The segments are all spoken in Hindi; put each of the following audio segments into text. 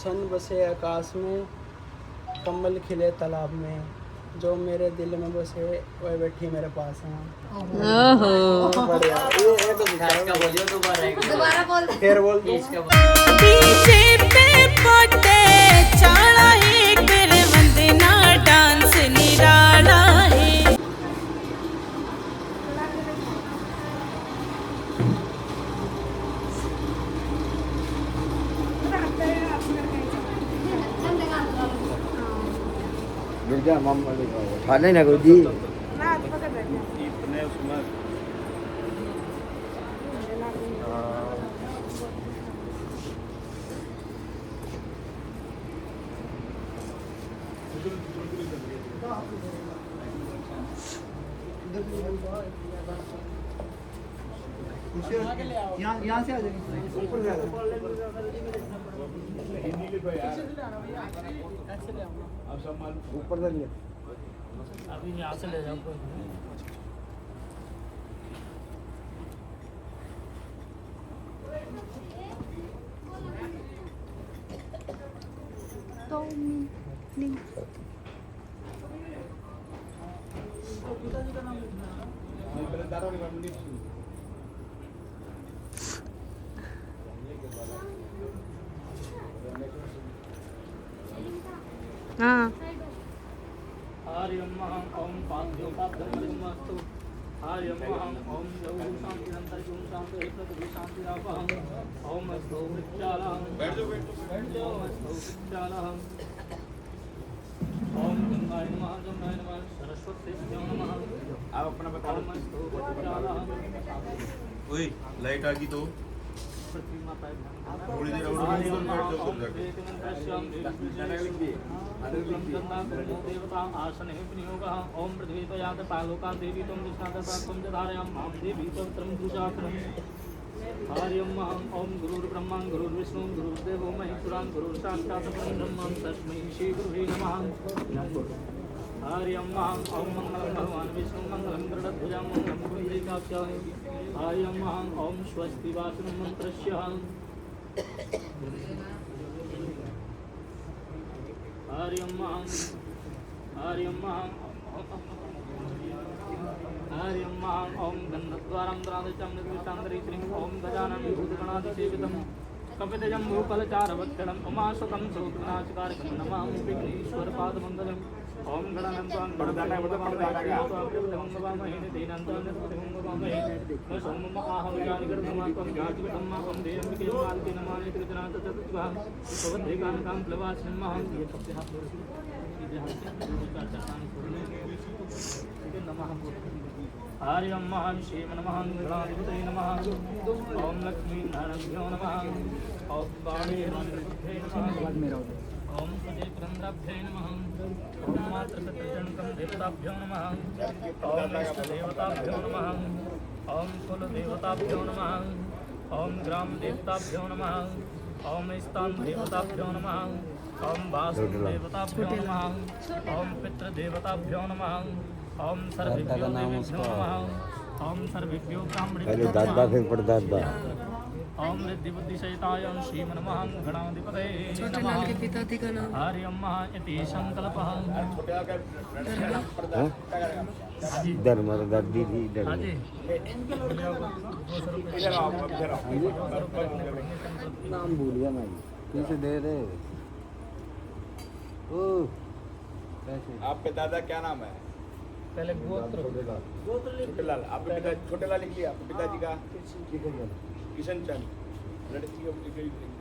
गुलशन बसे आकाश में, कमल खिले तालाब में, जो मेरे दिल में बसे वह बैठी मेरे पास है। ओहो बढ़िया, ये तो बोलियो दोबारा बोल दे। फिर बोल दो। पीछे पे पोते चाला है कर वंदना डांस निराला है। खाने ना गुरुजी इतने उसमें यहाँ से आ जाएंगे ऊपर से ऊपर से लिया अभी यहाँ से ले जाओ हाँ हरियम ओम पाद्यो पाद्यमस्तु हरियम ओम जौ शांति अंतर जौ शांति पृथ्वी शांति रावहं ओम अस्तु विचालहं बैठ जाओ ओम अस्तु विचालहं ओम गंगाय नमः जमुनाय नमः सरस्वती नमः आप अपना बता ओम अस्तु विचालहं ओए लाइट आ गई तो पृथ्वी माता थोड़ी देर और हरियम बैठ जाओ ओम सब जाके वेदमंत्रस्यं देवता आसने विनियोगः ओम पृथ्वी त्वयात पालोका देवी त्वं विष्णात त्वं च धारयां मां देवी पवित्रं पूजाकरम् हरियम ओम गुरुर्ब्रह्मा गुरुर्विष्णु गुरुर्देवो महेश्वरान् गुरुर्साक्षात् परब्रह्म तस्मै श्री गुरुवे नमः हरियम ओम मंगलम भगवान विष्णु मंगलम गरुड़ध्वजा मंगलम पुंडरीकाक्षाय हरियम ओम स्वस्ति वासनं मंत्रस्य हरियम हरियम हरियम ओम गन्धद्वारं द्रादचं निर्विष्टान्तरी श्रीं ओम गजानन भूतगणाधिसेवितं कपितजम्बूफलचारवत्कलं उमाशतं श्रोत्रनाशकारकं नमामि विघ्नेश्वरपादमङ्गलम् ओम गणानन्त्वां गणदानवदमहे तेनान्तान्यस्पतिमङ्गवामहे न सोमम आहवयानि गर्भमात्वं जातिविधम्माकं देयम्बिके मालके नमानि त्रिजनाथ चतुर्भुजां भवद्वेगानकां प्लवासिन्महं नमः हरियम शिव नमः गणाधिपतये नमः ओम लक्ष्मी नारायणभ्यो नमः ओम वाणीरमणिभ्ये नमः ओम सुदेवरंद्राभ्ये नमः ओम मातृपितृजनकं देवताभ्यो नमः ओम इष्टदेवताभ्यो नमः ओम कुलदेवताभ्यो नमः ओम ग्राम देवताभ्यो नमः ओम स्थान देवताभ्यो नमः ओम वासुदेवताभ्यो नमः ओम पितृदेवताभ्यो नमः ओम सर्वेभ्यो देवेभ्यो नमः ओम सर्वेभ्यो ब्राह्मणेभ्यो दादा फिर परदादा ओम रिद्धि बुद्धि सहिताय श्रीमन्मः गणाधिपतये नमः हरियम इति संकल्पः धर्म दादी थी हाँ जी नाम भूल गया मैं कैसे दे रहे ओ कैसे आपके दादा क्या नाम है? पहले गोत्र छोटे लाल। आपके पिता छोटे लाल लिख लिया? आपके पिताजी का किशन चंद, लड़की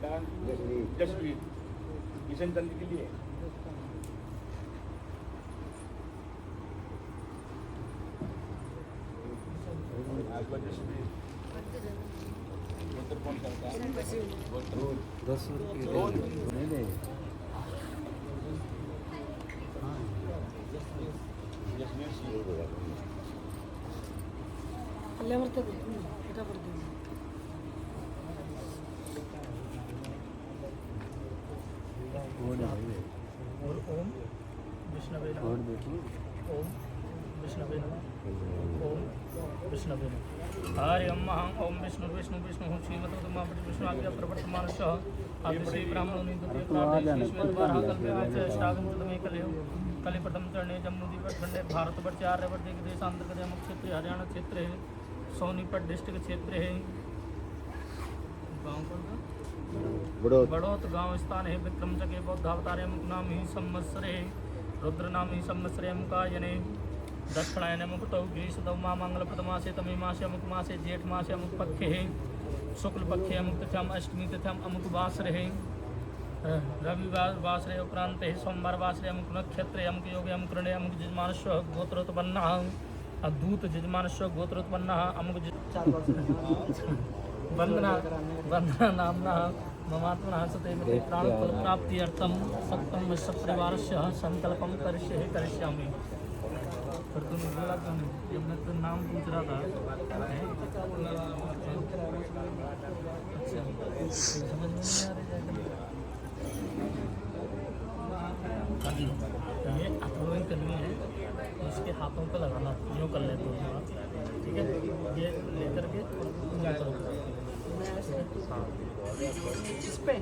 का जसवीर। किशन चंद के लिए आपका जसवीर गोत्र कौन करता है? 10 रुपये नहीं दे जसवीर सिंह। और ओम विष्णवे नमः ओम विष्णवे नमः ओम विष्णवे नमः। हरि ओम ओम विष्णु विष्णु विष्णु श्रीमद् विष्णु आज्ञा प्रवर्तमानस्य आदि श्री ब्राह्मणों द्वितीय प्रार्थना श्रीमद् कल्पे अष्टागम कलियुग कलि प्रथम चरणे जम्मूद्वीप खंडे भारतवर्ष आर्यवर्त देशांतर्गत अमुक क्षेत्र हरियाणा क्षेत्र है, सोनीपत डिस्ट्रिक्ट क्षेत्र है, गाँव का बड़ौत गांव स्थान है, विक्रम चके बौद्धावतारे अमुक नाम ही संवत्सरे रुद्र नाम ही संवत्सरे अमुकायने दक्षिणायन अमुक तौ ग्रीष्म मा मंगल प्रथमासे तमी मासे अमुक मासे जेठ मासे अमुक पक्षे है, शुक्ल पक्षे अमुक तथ्यम अष्टमी तथ्यम अमुक वासरे है, रविवार वासरे उपरांत है, सोमवार वासरे अमुक नक्षत्र अमुक योग अमुक ऋणे अमुक जजमानस्व गोत्रोत्पन्न अद्भुत जजमानस्व गोत्रोत्पन्न अमुक वंदना वंदना नामना ममात्मनः सते प्राणफल प्राप्ति अर्थम सप्तम सपरिवारस्य संकल्पम करिष्यामि। पर तुमने बोला क्यों नहीं? जब मैं तो नाम पूछ रहा था अच्छा समझ में नहीं आ रही है। ये अप्रूविंग करनी है, इसके हाथों पे लगाना, यूँ कर लेते हो आप, ठीक है? ये लेकर के यूँ करो, हाँ इस पे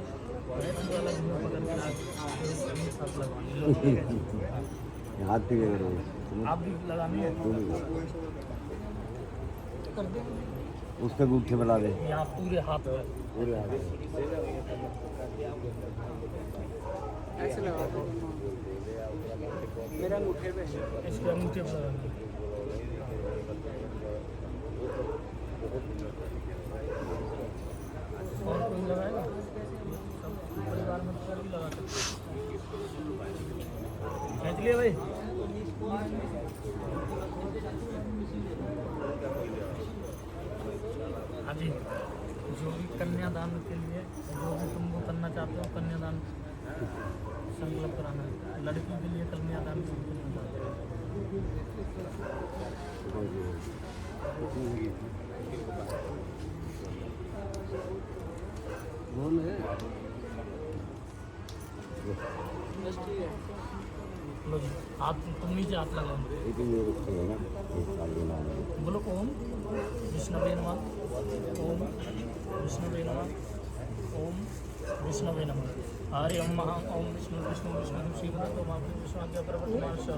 हाथ भी ले रहे आप भी लगानी है। उसके अंगूठे बना दे यहाँ पूरे हाथ में पूरे हाथ ऐसे लगा दो, मेरा अंगूठे पे है। इसके अंगूठे पर लगानी है। और कोई लगाएगा? परिवार में तो सभी लगा सकते। खींच लिया भाई। हाँ जी, जो भी कन्यादान के लिए जो भी तुम वो करना चाहते हो, कन्यादान संकल्प कराना है। लड़की के लिए कन्यादान करना चाहते हो, लो जी, हाथ तुम नीचे हाथ लगाओ। बोलो ओम विष्णवे नमः, ओम विष्णवे नमः, ओम विष्णवे नमः। हरि ओम ओम विष्णु विष्णु विष्णु श्रीमद् विष्णु आज्ञा प्रवर्तमानस्य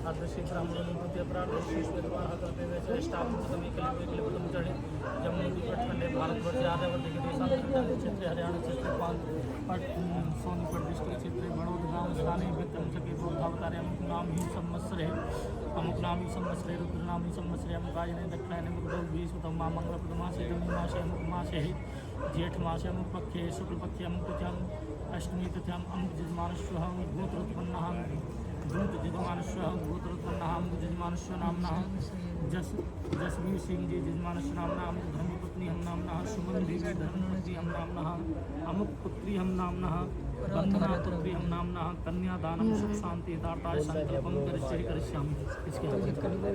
आद्य श्री ब्राह्मणों द्वितीय प्रार्थना श्रीश्वर करते हुए अष्टावम कलियुग चढ़े जम्मूद्वीप खंडे भारतवर्ष आर्यवर्त देशांतर्गत क्षेत्र हरियाणा क्षेत्र सोनीपत डिस्ट्रिक्ट क्षेत्र बड़ौत गाँव स्थान है, विक्रम चके बौद्धावतारे अमुक नाम ही संवत्सर है, अमुक नाम ही संवत्सर है, रुद्र नाम ही संवत्सर है, अमुक आयने दक्षिणायन अमुक दो ग्रीष्म मा मंगल प्रथमासे जमी मासे अमुक मासे है, जेठ मासे अमुक पक्षे शुक्ल पक्षे अमुक तथ्यम अष्टमी तथ्यम अमुक जजमानस्व गोत्रोत्पन्न दूत जजमानस्व गोत्रोत्पन्न अमुक जजमानस्व नामना जसवीर सिंह जी जजमानस्व नामना अमुक धर्मपत्नी हम नामना सुमन देवी धर्मपत्नी हम नामना अमुक पुत्री हम नामना वंदना पुत्री हम नामना कन्यादानम सुख शांति दाताय संकल्पम करिष्यामि। इसके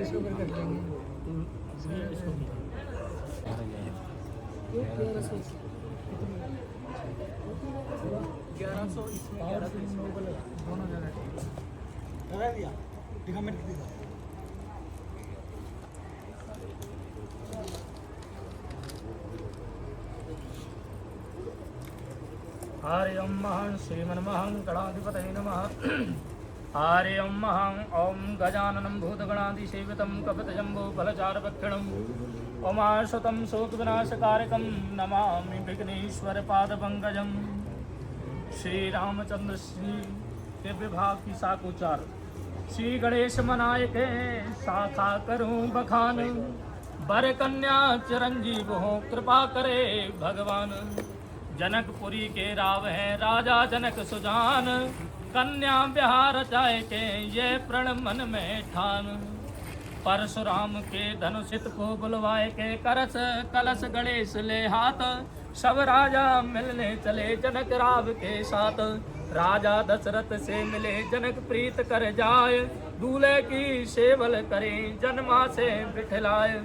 इसको 1100 इसमें 1100 दोनों जगह लगा दिया, दिखा मैं दिखा। हरि ओम महं श्रीमन्महं गणाधिपतये नमः। हरि ओम महं ओम गजाननं भूतगणाधिसेवितं कपितजम्बो फलचारुभक्षणं उमाशतं शोकविनाशकारकं नमामि विघ्नेश्वरपादपङ्कजं। श्री रामचंद्र श्री के विभाग की साकोचार। श्री गणेश मनाय के साखा करूं बखान, बर कन्या चिरंजीव हो कृपा करे भगवान। जनकपुरी के राव हैं राजा जनक सुजान, कन्या बिहार जाए के ये प्रण मन में ठान। परशुराम के धनुषित को बुलवाए के करस कलश गणेश ले हाथ, सब राजा मिलने चले जनक राव के साथ। राजा दशरथ से मिले जनक प्रीत कर जाए, दूल्हे की सेवल करे जन्मा से बिठलाए।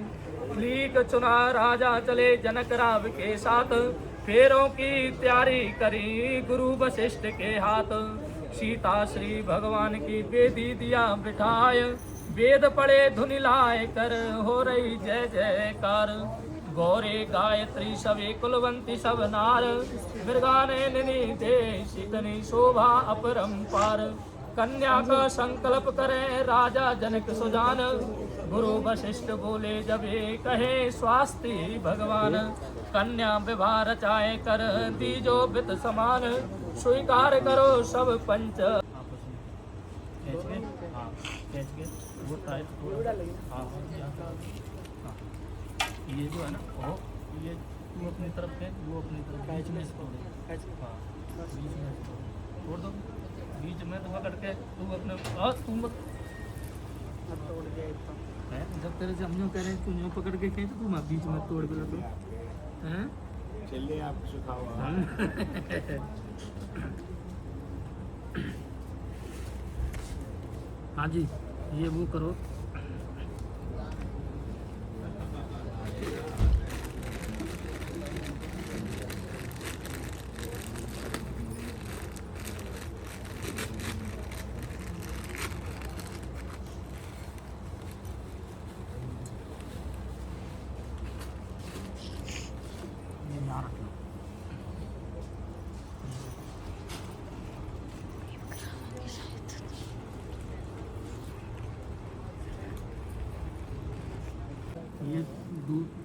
लीक चुना राजा चले जनक राव के साथ, फेरों की तैयारी करी गुरु वशिष्ठ के हाथ। सीता श्री भगवान की बेदी दिया बिठाए, वेद पढ़े धुनि लाए कर हो रही जय जयकार गौरे गायत्री सवे कुलवंती सब नार मृगाने निनी दे शीतनी शोभा अपरंपार कन्या का संकल्प करे राजा जनक सुजान गुरु वशिष्ठ बोले जबे कहे स्वास्ति भगवान कन्या विवाह रचाए कर दीजो वित समान स्वीकार करो सब पंच वो टाइट ये जो है ना वो ये तू अपनी तरफ है वो अपनी तरफ बीच में इसको हाँ बीच में इसको छोड़ दो बीच में तो पकड़ के तू अपने तू मत है जब तेरे से हम यूँ कह रहे हैं तू यूँ पकड़ के खींच तू मैं बीच में तोड़ के लगे हैं चलिए आप सुखाओ हाँ जी ये वो करो ये यहाँ रख लो ये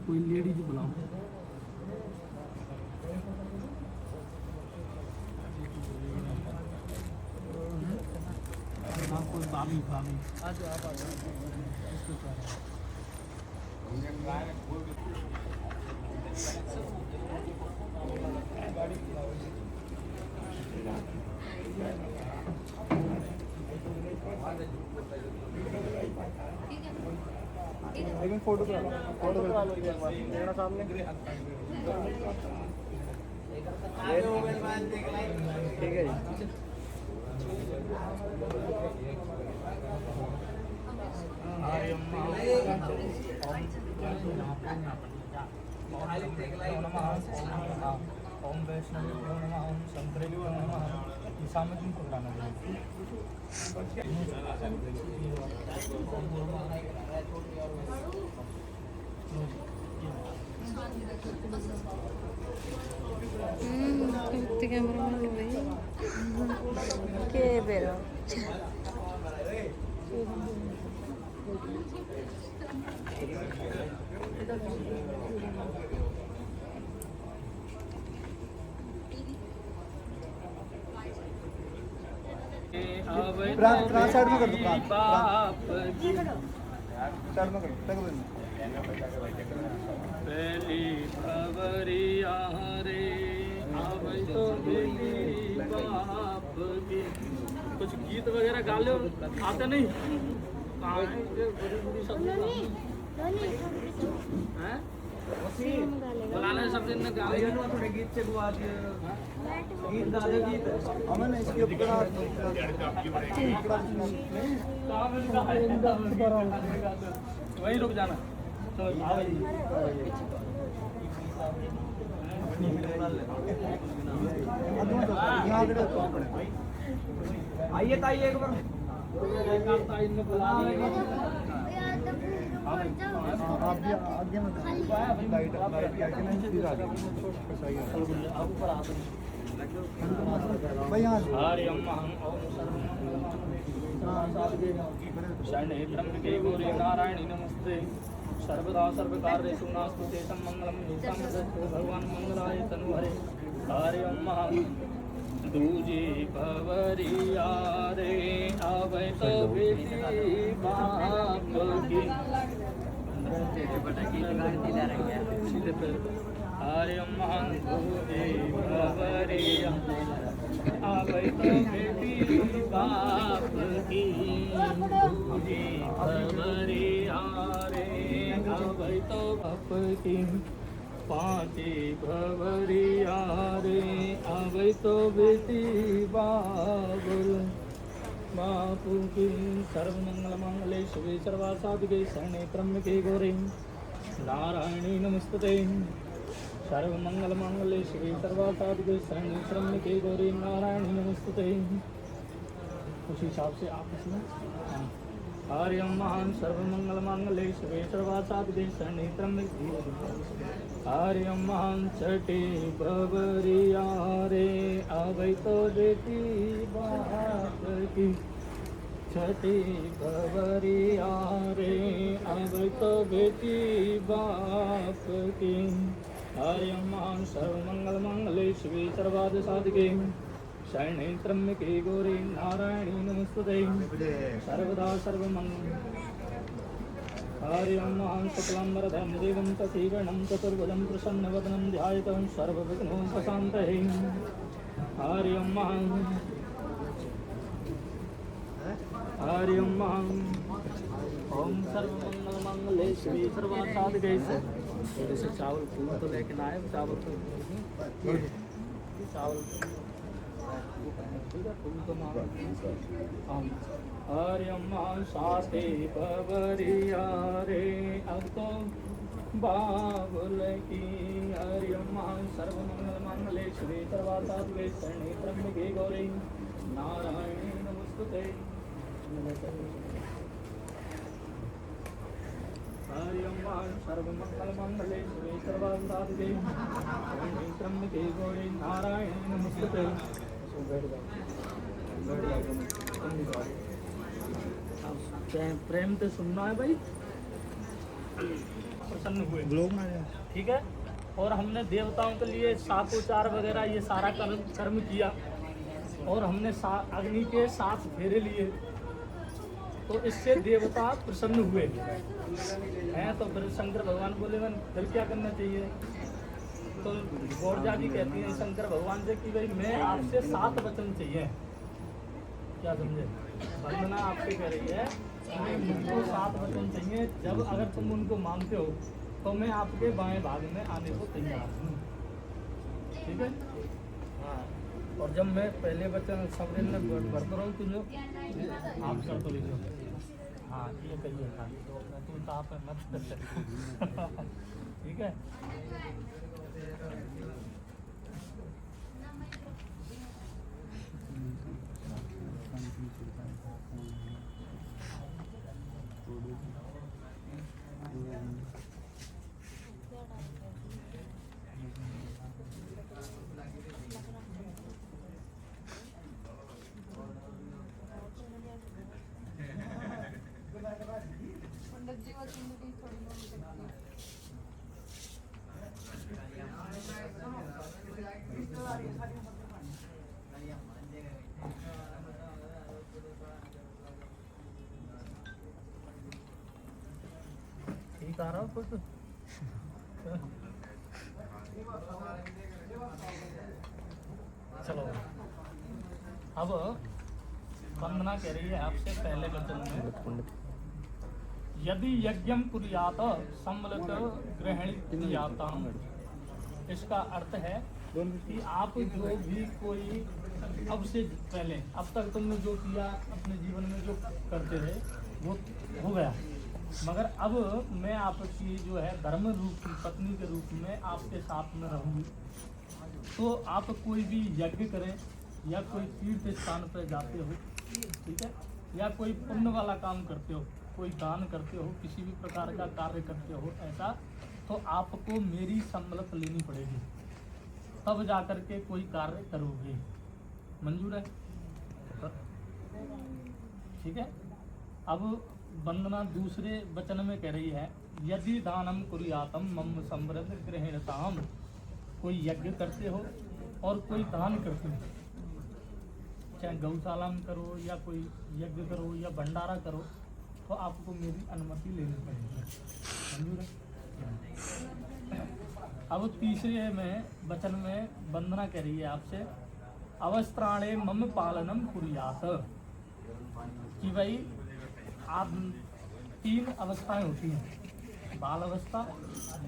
कोई लेडीज बुलाओ हाँ कोई भाभी भाभी आ जाओ आप आ जाओ इसको क्या लेकिन फोटो करा लो मेरा सामने ठीक है जी ओम वैष्णव नमः ओम शंकरेभ्यो नमः सामग्री को बनाना Che vero. प्राण साइड में कर दो बाप साइड में कर दो पहली खबरिया रे आवे तो बेटी बाप की कुछ गीत वगैरह गा लो आते नहीं कहाँ है ये बड़ी बड़ी शब्द हैं बुलाने सब दिन गा लिया ना थोड़े गीत से गुआ दिए गीत गा दो गीत अमन इसके ऊपर वहीं रुक जाना तो आइए ताइए एक बार आगे मत लाइट आके नहीं फिर आ भाई यहाँ हरि ओम शरणे त्र्यंबके गौरी नारायणी नमस्ते सर्वदा सर्वकार्येषु नास्ति मंगलम नित्यं भगवान मंगलाय तनुहरे हरि ओम दूजी भवरिया रे आवे तो बेटी बाप की हरि ओम दूजी भवरिया आवे तो बेटी बाप की दूजी भवरिया रे आवे तो बाप की पाँची भवरिया रे आवे तो बेटी बाबुल बापू की सर्वमंगल मंगले शिवे सर्वा साधिके शरणे त्र्यंबके गौरी नारायणी नमस्ते सर्वमंगल मंगले शिवे सर्वा साधिके शरणे त्र्यंबके गौरी नारायणी नमस्ते उस हिसाब से आप इसमें हाँ हरियम महान सर्वमंगल मांगल्ये शिवे सर्वासाधिके शरण्ये त्र्यंबके हरियम महान छठी बबरिया रे अवै तो बेटी बाप की छठी बबरिया रे अवै तो बेटी बाप की हरियम महान सर्वमंगल मांगल्ये शिवे सर्वार्थ साधिके शरण्ये त्र्यंबके गौरी नारायणी नमस्तुते सर्वदा सर्वमंगल हरिओम महान शुक्लं वरदं देवं शशिवर्णं चतुर्भुजं प्रसन्नवदनं ध्यायेतं सर्वविघ्नोपशान्तये हरिओम महान ओम सर्वमंगलमंगले शिवे सर्वार्थसाधिके थोड़े से चावल फूल तो लेके ना आए चावल तो चावल हरियम साथे बबरिया रे अब तो बाबुल की हरियम सर्वमंगल मंगले श्री सर्वासाधिके शरण्ये त्र्यंबके गौरी नारायणी नमस्तुते हरियम सर्वमंगल मंगले श्री सर्वासाधिके शरण्ये त्र्यंबके गौरी नारायणी नमस्तुते प्रेम से सुनना है भाई प्रसन्न हुए ठीक है। और हमने देवताओं के लिए सापोचार वगैरह ये सारा कर्म किया और हमने अग्नि के 7 फेरे लिए तो इससे देवता प्रसन्न हुए हैं। तो फिर शंकर भगवान बोले मन फिर क्या करना चाहिए। तो गौरजा जी कहती हैं शंकर भगवान से कि भाई मैं आपसे 7 वचन चाहिए। क्या समझे, वंदना आपसे कह रही है मुझको 7 वचन चाहिए, जब अगर तुम उनको मानते हो तो मैं आपके बाएं भाग में आने को तैयार हूँ। ठीक है हाँ। और जब मैं पहले वचन सबरे में भरता रहूँ तो जो आप कर तो लीजिए हाँ ये कहिए था तुम तो आप मत कर सकते ठीक है। ठीक आ रहा कुछ चलो। अब वंदना कह रही है आपसे पहले वचन में यदि यज्ञम कुर्यात सम्मलत गृहणीयाता। इसका अर्थ है कि आप जो भी कोई अब से पहले अब तक तुमने जो किया अपने जीवन में जो करते रहे वो हो गया, मगर अब मैं आपकी जो है धर्म रूप की पत्नी के रूप में आपके साथ में रहूँगी। तो आप कोई भी यज्ञ करें या कोई तीर्थ स्थान पर जाते हो ठीक है, या कोई पुण्य वाला काम करते हो, कोई दान करते हो, किसी भी प्रकार का कार्य करते हो ऐसा, तो आपको मेरी सम्मत लेनी पड़ेगी, तब जाकर के कोई कार्य करोगे। मंजूर है ठीक है। अब वंदना दूसरे वचन में कह रही है यदि दानम कुर्यातम मम समृद्ध गृहणताम। कोई यज्ञ करते हो और कोई दान करते हो, चाहे गौशाला में करो या कोई यज्ञ करो या भंडारा करो, तो आपको मेरी अनुमति लेनी पड़ेगी। मंजूर है। अब तीसरे में वचन में वंदना कह रही है आपसे अवस्त्राणे मम पालनम कुर्यात। कि भाई आप 3 अवस्थाएं होती हैं, बाल अवस्था,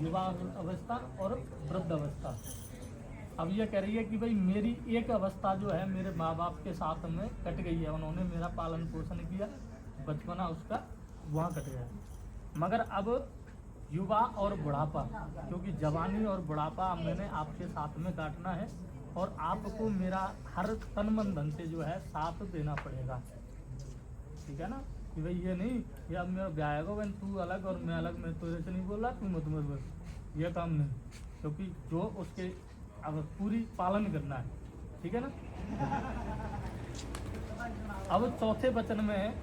युवा अवस्था और वृद्ध अवस्था। अब ये कह रही है कि भाई मेरी एक अवस्था जो है मेरे माँ बाप के साथ में कट गई है, उन्होंने मेरा पालन पोषण किया, बचपना उसका वहाँ कट गया। मगर अब युवा और बुढ़ापा, क्योंकि जवानी और बुढ़ापा मैंने आपके साथ में काटना है और आपको मेरा हर तन मन धन से जो है साथ देना पड़ेगा। ठीक है ना। कि भाई ये नहीं कि अब मेरा ब्याह है बहन तू अलग और मैं अलग, मैं तुझे से नहीं बोल रहा तू मत मत बस, ये काम नहीं, क्योंकि जो उसके अब पूरी पालन करना है, ठीक है ना। अब चौथे वचन में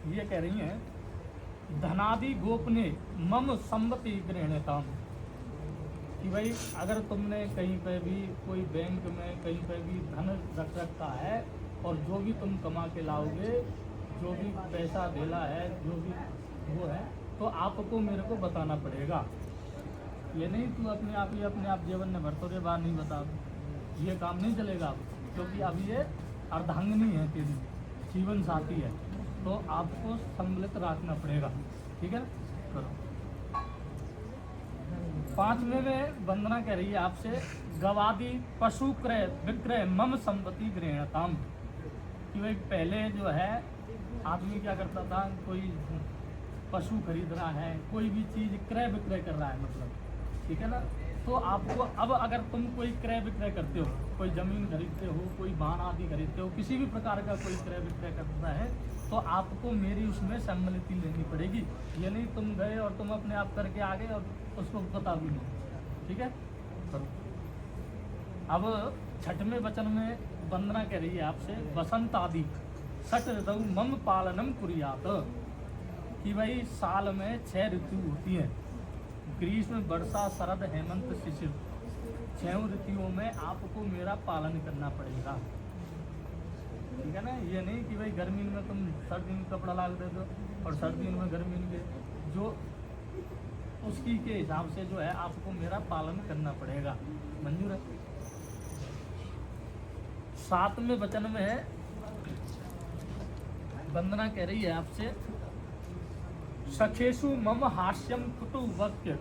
ये कह रही हैं धनादि गोपने मम संपत्ति ग्रहणताम, कि भाई अगर तुमने कहीं पे भी कोई बैंक में कहीं पे भी धन रख रखा है और जो भी तुम कमा के लाओगे, जो भी पैसा देला है, जो भी वो है, तो आपको मेरे को बताना पड़ेगा। ये नहीं तू अपने आप ही अपने आप जीवन में भरतों के बाद नहीं बता, ये काम नहीं चलेगा अब, क्योंकि अब ये अर्धांगिनी है तेरी, जीवन साथी है, तो आपको सम्मिलित रखना पड़ेगा, ठीक है। करो। पांचवें में वंदना कह रही है आपसे गवादी पशु क्रय विक्रय मम संपत्ति गृहताम, कि भाई पहले जो है आदमी क्या करता था, कोई पशु खरीद रहा है, कोई भी चीज़ क्रय विक्रय कर रहा है मतलब, ठीक है ना। तो आपको अब अगर तुम कोई क्रय विक्रय करते हो, कोई ज़मीन खरीदते हो, कोई वाहन आदि खरीदते हो, किसी भी प्रकार का कोई क्रय विक्रय करता है, तो आपको मेरी उसमें सम्मिलित लेनी पड़ेगी। ये नहीं तुम गए और तुम अपने आप करके आ गए और उसको बता भी नहीं, ठीक है। करो। अब छठवें वचन में वंदना कह रही है आपसे वसंत आदि सट ऋतु मम पालनम कुरियात, कि भाई साल में 6 ऋतु होती हैं, ग्रीष्म वर्षा शरद हेमंत शिशिर, 6 ऋतुओं में आपको मेरा पालन करना पड़ेगा, ठीक है ना। ये नहीं कि भाई गर्मी में तुम सर्दी में कपड़ा लाग दे दो और सर्दी में गर्मी में, जो उसकी के हिसाब से जो है आपको मेरा पालन करना पड़ेगा। मंजूर है। 7वें वचन में है वंदना कह रही है आपसे सखेशु मम हास्यम कुटु वाक्य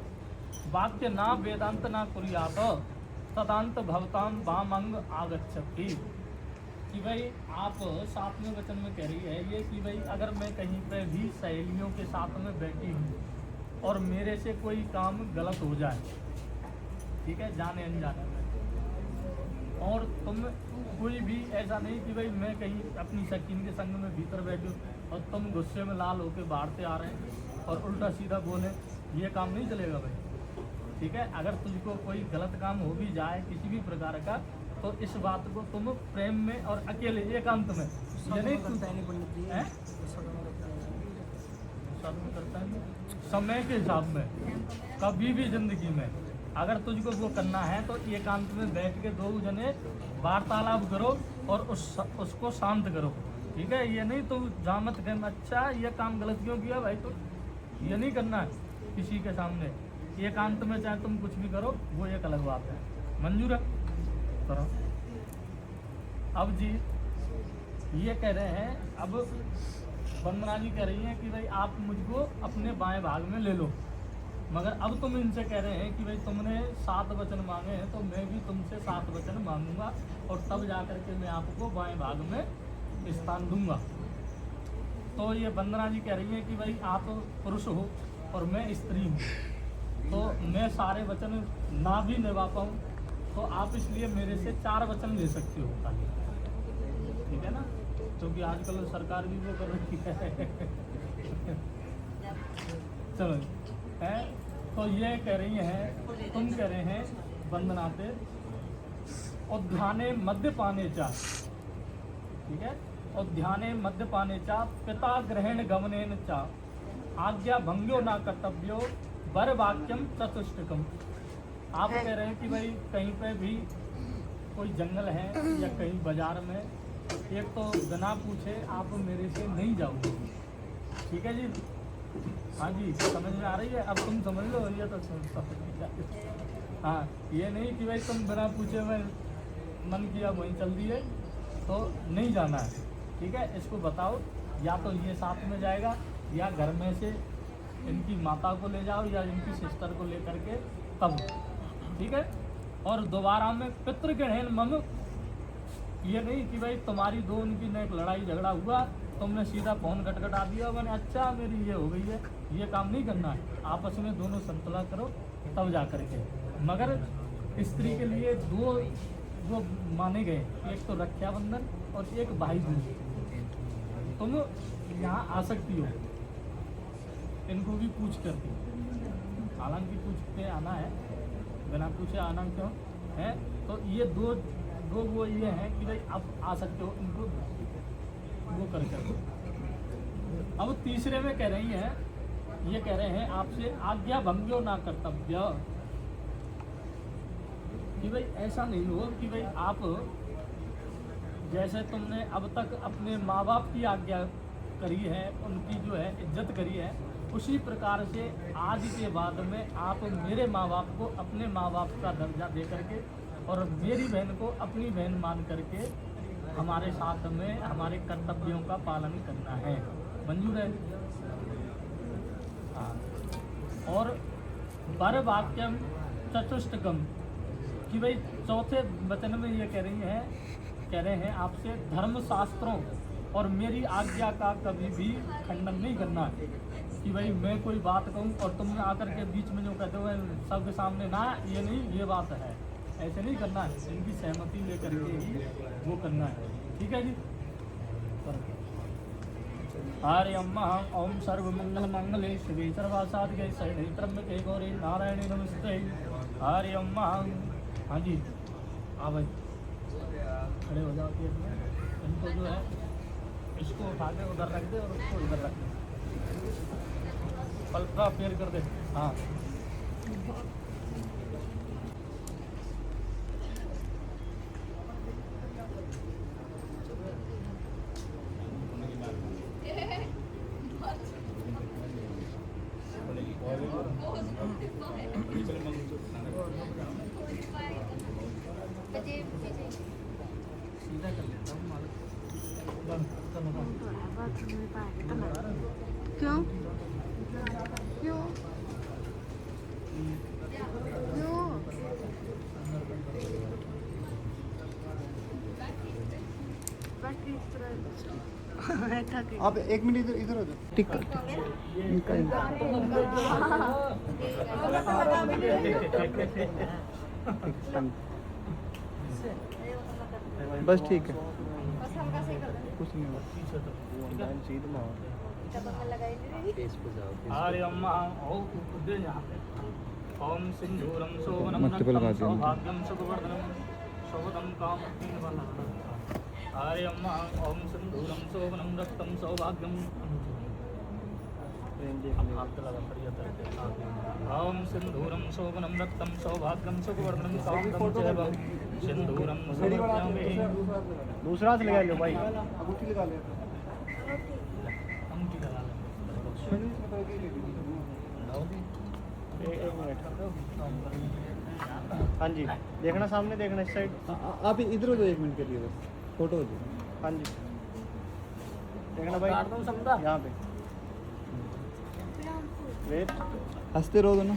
वाक्य ना वेदांत ना कुरियात तदांत भवताम वामंग आगच्छति, कि भाई आप 7वें वचन में कह रही है ये कि भाई अगर मैं कहीं पे भी सहेलियों के साथ में बैठी हूँ और मेरे से कोई काम गलत हो जाए, ठीक है, जाने अनजाने में, और तुम कोई भी ऐसा नहीं कि भाई मैं कहीं अपनी शकीन के संग में भीतर बैठूँ और तुम गुस्से में लाल होकर बाहर से आ रहे हैं और उल्टा सीधा बोले, ये काम नहीं चलेगा भाई, ठीक है। अगर तुझको कोई गलत काम हो भी जाए किसी भी प्रकार का, तो इस बात को तुम प्रेम में और अकेले एकांत में, ये नहीं तुम करता है समय के हिसाब में, कभी भी जिंदगी में अगर तुझको वो करना है तो एकांत में बैठ के 2 जने वार्तालाप करो और उसको शांत करो, ठीक है। ये नहीं तुम जामत गए अच्छा ये काम गलत क्यों किया भाई, तो ये नहीं करना है किसी के सामने, एकांत में चाहे तुम कुछ भी करो, वो एक अलग बात है। मंजूर है। करो। अब जी ये कह रहे हैं, अब वंदना जी कह रही हैं कि भाई आप मुझको अपने बाएं भाग में ले लो, मगर अब तुम इनसे कह रहे हैं कि भाई तुमने 7 वचन मांगे हैं तो मैं भी तुमसे 7 वचन मांगूंगा और तब जा कर के मैं आपको बाएं भाग में स्थान दूंगा। तो ये वंदना जी कह रही है कि भाई आप पुरुष हो और मैं स्त्री हूँ, तो मैं सारे वचन ना भी निभा पाऊँ, तो आप इसलिए मेरे से 4 वचन ले सकते हो खाली, ठीक है ना, क्योंकि आजकल सरकार भी वो कर रखी है। चलो है, तो ये कह रही हैं, तुम कह रहे हैं वंदना पे उद्याने मद्यपाने चा, ठीक है, उद्याने मद्यपाने चा पिता ग्रहण गमनेन चा आज्ञा भंग्यो ना कर्तव्यो वर वाक्यम चतुष्टकम। आप कह रहे हैं कि भाई कहीं पे भी कोई जंगल है या कहीं बाजार में, एक तो बिना पूछे आप मेरे से नहीं जाओगे, ठीक है जी। हाँ जी, समझ में आ रही है, अब तुम समझ लो, ये तो हाँ, ये नहीं कि भाई तुम बिना पूछे मैं मन किया वहीं चल दिए तो नहीं जाना है, ठीक है। इसको बताओ, या तो ये साथ में जाएगा या घर में से इनकी माता को ले जाओ या इनकी सिस्टर को लेकर के तब, ठीक है। और दोबारा में पितृगृहण मम, ये नहीं कि भाई तुम्हारी 2 उनकी न एक लड़ाई झगड़ा हुआ, तुमने सीधा फोन खटखटा दिया, मैंने अच्छा मेरी ये हो गई है, ये काम नहीं करना है। आपस में दोनों संतुलन करो तब जा कर के। मगर स्त्री के लिए 2 वो माने गए, एक तो रक्षाबंधन और एक भाई दूज, तुम यहाँ आ सकती हो, इनको भी पूछ करके, हालांकि पूछते आना है, बिना पूछे आना क्यों है। तो ये दो वो ये हैं कि भाई आप आ सकते हो, इनको वो कर कर। अब तीसरे में कह रही हैं, ये कह रहे हैं आपसे आज्ञा भंग्यो ना कर्तव्य, कि भाई ऐसा नहीं हो कि भाई आप जैसे तुमने अब तक अपने माँ बाप की आज्ञा करी है, उनकी जो है इज्जत करी है, उसी प्रकार से आज के बाद में आप मेरे माँ बाप को अपने माँ बाप का दर्जा दे करके और मेरी बहन को अपनी बहन मान करके हमारे साथ में हमारे कर्तव्यों का पालन करना है। मंजूर है? हाँ। और वर वाक्यम चतुष्टकम, कि भाई चौथे वचन में ये कह रहे हैं आपसे धर्म शास्त्रों और मेरी आज्ञा का कभी भी खंडन नहीं करना है, कि भाई मैं कोई बात कहूँ और तुम आकर के बीच में जो कहते हो सबके सामने ना, ये नहीं, ये बात है, ऐसे नहीं करना है, इनकी सहमति लेकर के ही वो करना है। ठीक है जी। हरे अम्मा ओम सर्वमंगल मंगले शिवे सर्वासाधिके शरणे त्र्यंबके गौरी नारायणी नमस्ते। हरे अम्मा, हाँ जी, हाँ भाई खड़े हो जाओ। इनको जो है इसको उठा के उधर रख दे और उसको इधर रख दे, पलटा फेर कर दे। हाँ सीधा कर लेता हूँ मालिक। क्यों क्यों क्यों? आप एक मिनट इधर हो जाओ। टिक बस ठीक है, कुछ नहीं होगा। हरे अम्मा ओम सिंधूरम शोभनम रक्तम सौभाग्यम सुखवर्धनम शोभदम कामतीन। हरे अम्मा ओम सिंधूरम शोभनम रक्तम सौभाग्यम। ओम सिंधूरम शोभनम रक्तम सौभाग्यम सुखवर्धनम कामदम सिंधूरम समर्पयामि। दूसरा से लगा लो भाई, अंगूठी लगा ले। अंगूठी लगा हाँ जी, देखना सामने, देखना इस साइड। आप इधर हो जाओ, एक मिनट के लिए बस फोटो हो जाए। हाँ जी, देखना भाई, यहाँ पे वेट, हंसते रहो दोनों।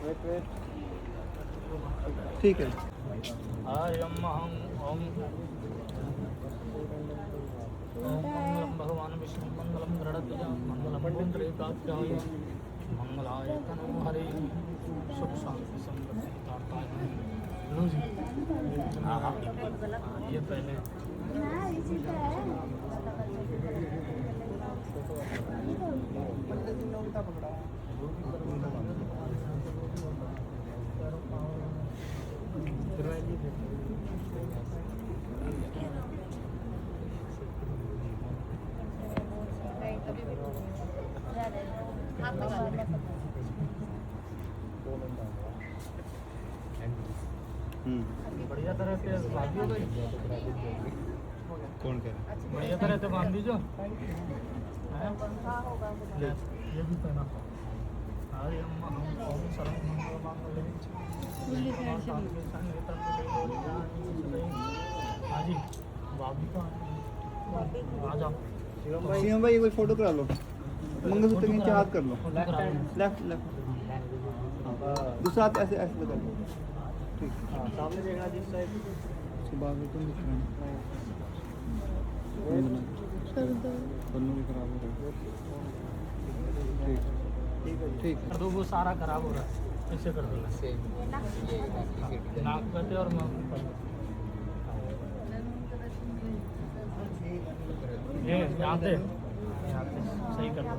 वेट वेट, ठीक है। हरे अम्मा ओम मंगलम भगवान विष्णु मंगलम गरुड़ध्वज मंगलम पुंडरीकाक्षाय मंगलाय तनो हरे सुख शांति समृद्धि दाताय। लो जी, ये पहले बढ़िया तरह से बांधी हो गई। कौन कह रहा है? बढ़िया तरह से बांध दीजो। ये भी पहना। हरे अम्मा ओम सर्व मंगल मांगल्ये हाँ जी, भाभी तो आ जाओ। शिवम भाई, कोई फोटो करा लो, मंगलसूत्र के नीचे हाथ कर लो, लेफ्ट लेफ्ट, दूसरा हाथ ऐसे ऐसे लगा लो। ठीक, हाँ सामने देखना जिस साइड। उसके बाद में तुम दिखना भी खराब हो रहा है। ठीक ठीक कर दो, वो सारा खराब हो रहा है, ऐसे कर दो। नाक पे और मुंह पे। यहाँ पे सही कर दो।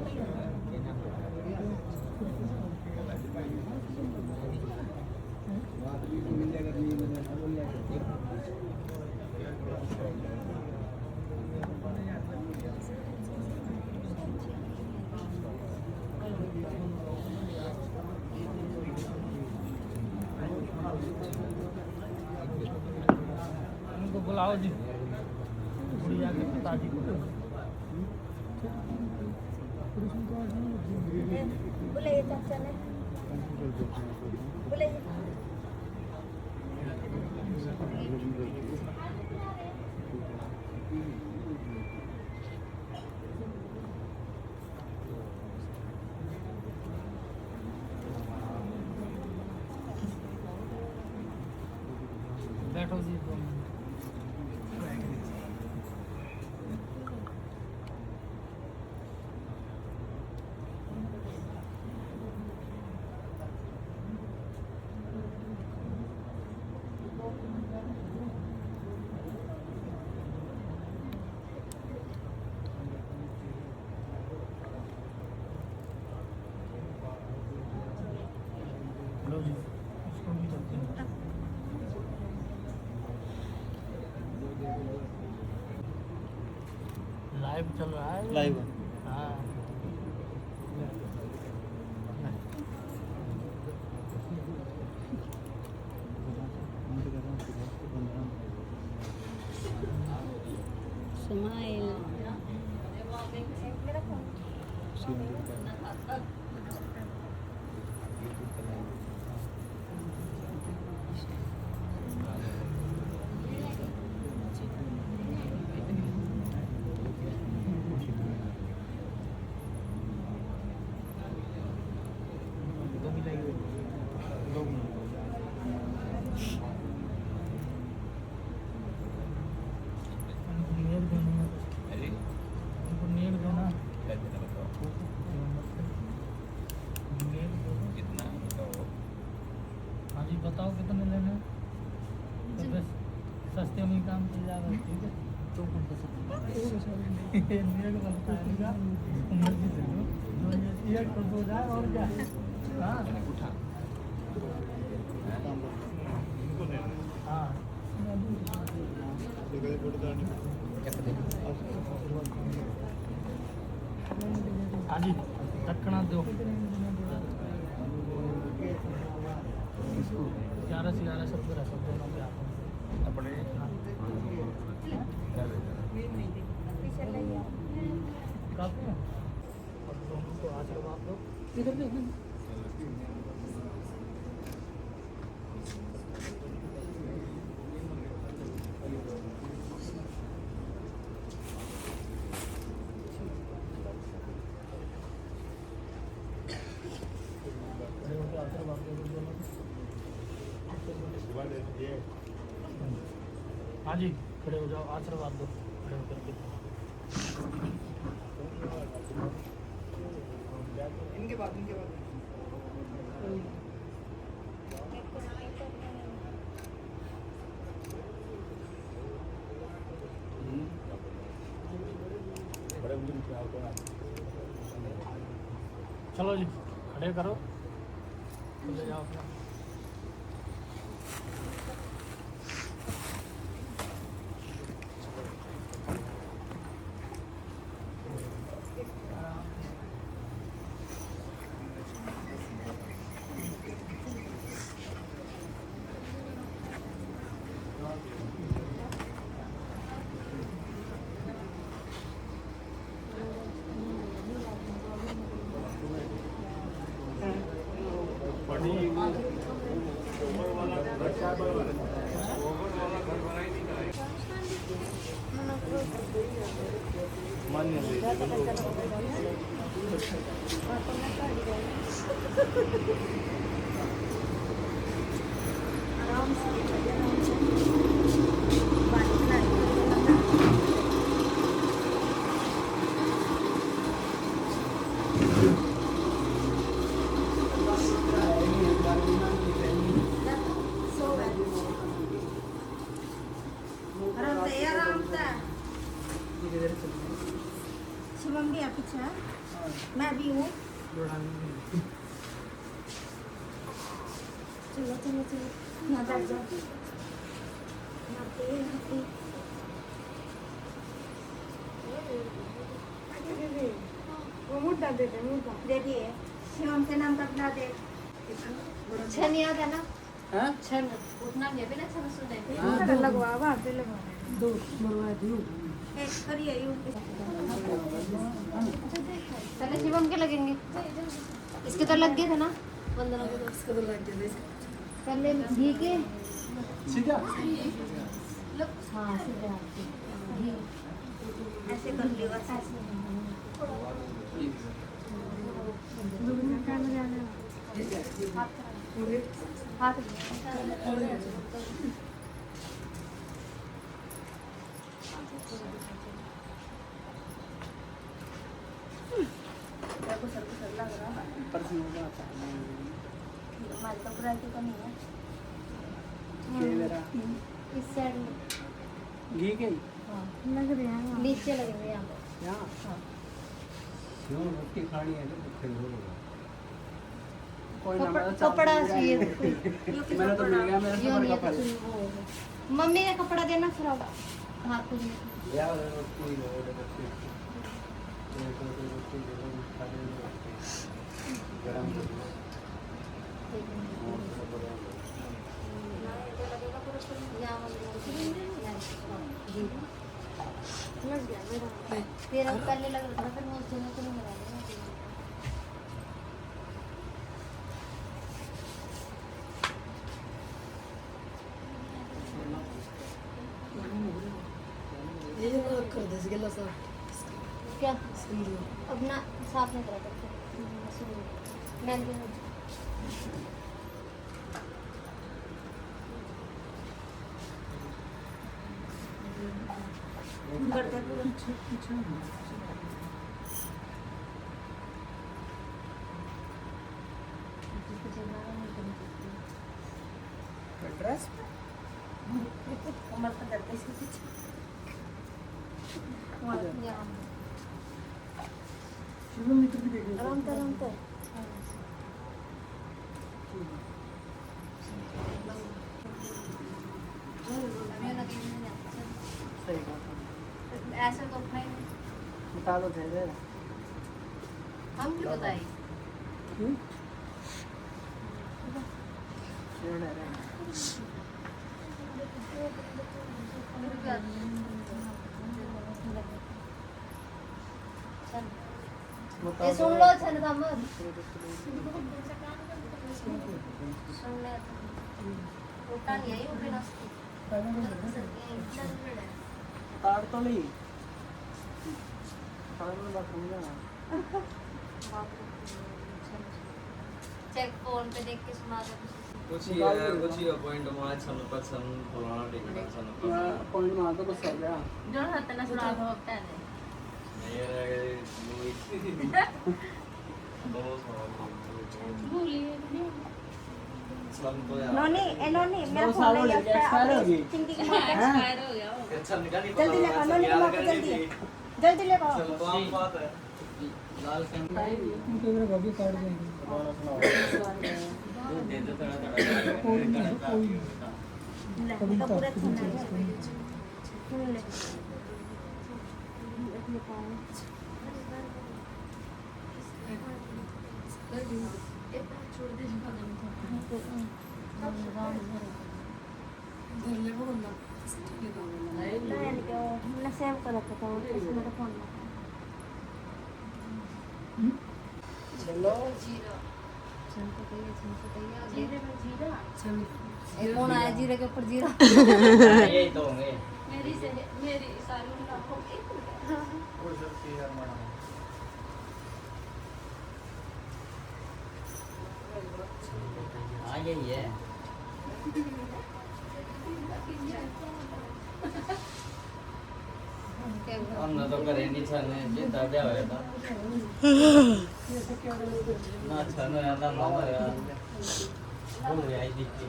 उनको बुलाओ जी, गुड़िया के पिताजी को। बोले चाचा ने बोले बैठो जी, 2 मिनट। लो जी, इसको भी करते हैं। लाइव चल रहा है। लाइव हाँ। स्माइल हाँ जी, बताओ कितने लेने हैं? तो बस सस्ते में ही काम चल जाएगा। ठीक है, तो मेरे को लगता है क्या मर्जी से लो, जो ये तो हो जाए और क्या। हाँ हाँ हाँ जी, दक्षिणा दो 11 से 11 सब रहा, सब दोनों पे आप अपने काफी है। और दोनों को आशीर्वाद दो। इधर भी आशीर्वाद दो दोनों को। हाँ जी, खड़े हो जाओ, आशीर्वाद दो खड़े होकर के। इनके बाद चलो जी, खड़े करो, ले जाओ अपना। आराम से आराम से शिवम भी है पीछे है। मैं भी हूँ। चलो चलो चलो यहाँ बैठ जाओ। यहाँ पे वो मुद्दा दे दे मुद्दा दे दिए। शिवम से नाम कटना दे। छन याद है ना? हाँ छन उतना ले भी ना छन सुने। लगवा वहाँ पे लगवा दो मरवा दियो। एक करिए यूं। पहले शिवम के लगेंगे। इसके तो लग गए थे ना? 15 के तो इसके तो लग गए थे। पहले घी के सीधा हाँ सीधा घी ऐसे कर लियो ऐसे। हाथ हमारे तो पूरा तो नहीं है। इस साइड में घी के हाँ लग रहे हैं नीचे लगेंगे यहाँ पे। यहाँ हाँ रोटी खानी है तो कोई ना कपड़ा चाहिए। मैंने तो मिल गया मेरा यो सफर नहीं का है फल कुछ वो मम्मी का कपड़ा देना फिर अब हाथ को यार रोटी रोटी गरम फिर अब पहले लग रहा था फिर वो जगह को नहीं लगा क्या अपना साफ नहीं करा करते मैंने करते पूरा ड्रेस कमर पर करते इसके पीछे यहाँ आराम कर आराम कर सही बात है ऐसे तो उठना ही नहीं बता दो दे दे हम भी बताए ये सुन लो छन का मत सुन ले उठा नहीं आई उठे ना तार तो नहीं तार में बात समझा चेक फोन पे देख के सुना दो कुछ ही पॉइंट हमारा छन पछन पुराना टिकट छन पॉइंट मार तो कुछ कर गया जो हाथ ना सुना दो अपने मेरे नोनी ए नोनी मेरा दो फोन साल हो ले गए, expire हो गई। चिंकी की एक्सपायर हो गया जल्दी ले आओ नोनी को जल्दी जल्दी ले आओ लाल कैमरा कैमरा भाभी काट देंगे दे दे थोड़ा ले तो पूरा छना है सुन ले अपने पाँव छोड़ दे हमने सेव कर रखा था मेरा फोन में चलो कौन आया जीरे के ऊपर जीरा यही तो होंगे मेरी सारी हाँ यही है हमने तो करे नहीं छने जितना दिया हुआ था ना छने ना मामा यार बोल रही आई दिखती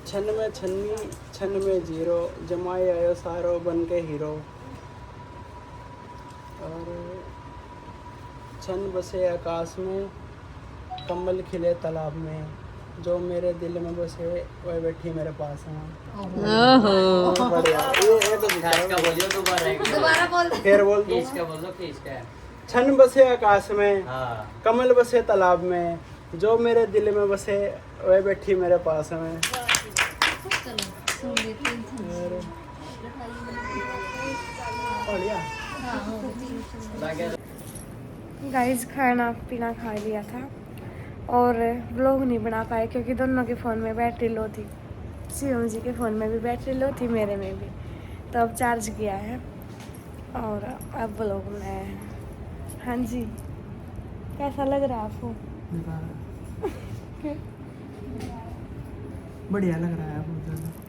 छन में छन्नी छन में जीरो जमाए आयो सारो बन के हीरो और सन बसे आकाश में, कमल खिले तालाब में, जो मेरे दिल में बसे वह बैठी मेरे पास है। बढ़िया, ये तो इसका बोलियो दोबारा एक बार। दोबारा बोल दे। फिर बोल दो। इसका बोलो कि इसका है। छन बसे आकाश में, हाँ कमल बसे तालाब में, जो मेरे दिल में बसे वह बैठी मेरे पास में। चलो सुन लेते हैं। बढ़िया। गाइस खाना पीना खा लिया था और व्लॉग नहीं बना पाए क्योंकि दोनों के फ़ोन में बैटरी लो थी। शिवम जी के फ़ोन में भी बैटरी लो थी, मेरे में भी, तो अब चार्ज किया है और अब व्लॉग बनाया है। हाँ जी, कैसा लग रहा है आपको? बढ़िया लग रहा है बहुत ज़्यादा।